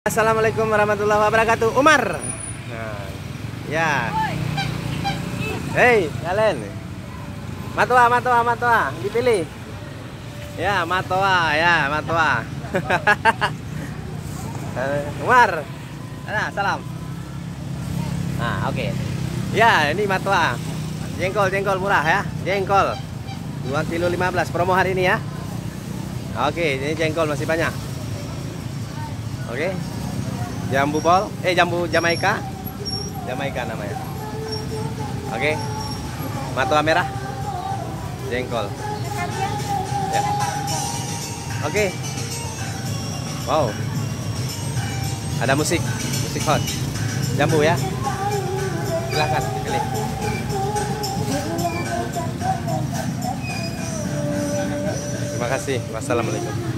Assalamualaikum warahmatullahi wabarakatuh. Umar. Nah, ya. Hei, kalian. Matoa, dipilih. Ya, Matoa. Umar. Nah, salam. Nah, oke. Ya, ini Matoa. Jengkol murah ya. Jengkol. 2,15 kg promo hari ini ya. Oke, ini jengkol masih banyak. Oke. Jambu bol, jambu Jamaika namanya. Oke. Matoa merah. Jengkol. Ya. Oke. Wow. Ada musik hot. Jambu ya. Silahkan pilih. Terima kasih. Wassalamualaikum.